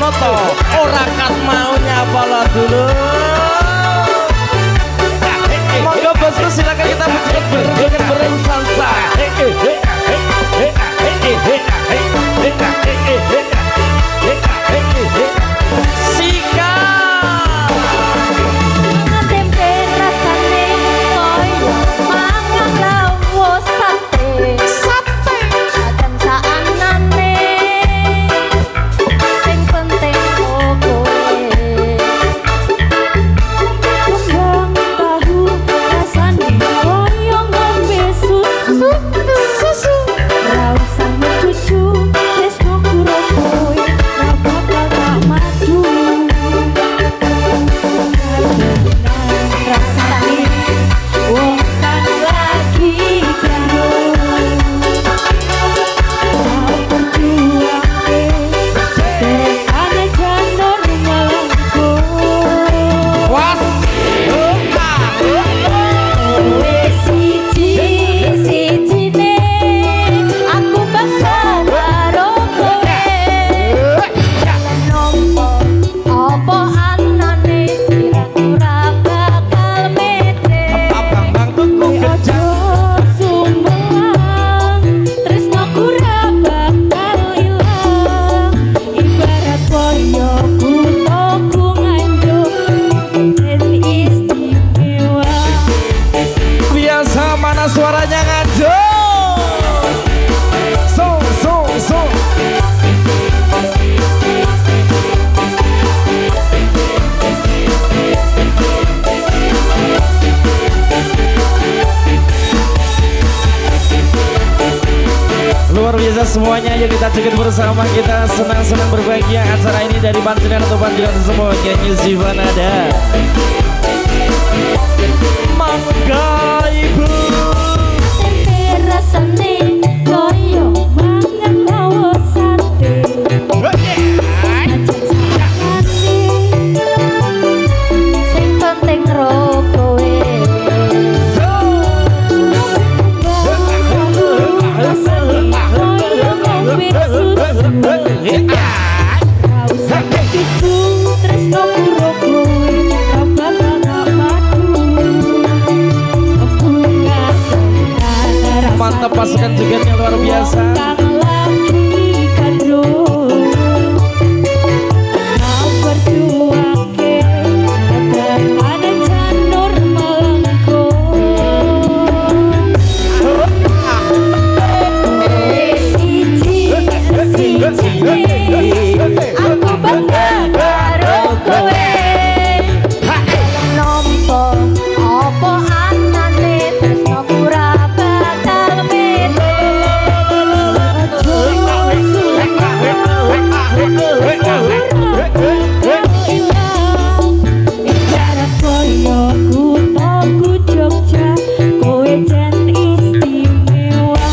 broto orang kan mau nyapa dulu. Monggo bosku silakan kita menunjukkan berurusan sah. Suaranya ngado. Luar biasa semuanya, yuk kita cekit bersama, kita senang-senang berbahagia acara ini dari Pantilan atau Pantilan semuanya. New Zealand ada. Mangga ibu. Rasane koyo mangan lawo sate. Sing penting ro kowe. Mantap, pasukan jogetnya luar biasa. Aku bangga karo kowe. Nompo opo anane tresno ora bakal mete. Ibarat koyo kuthaku Jogja, kowe jan istimewa.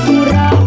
Pura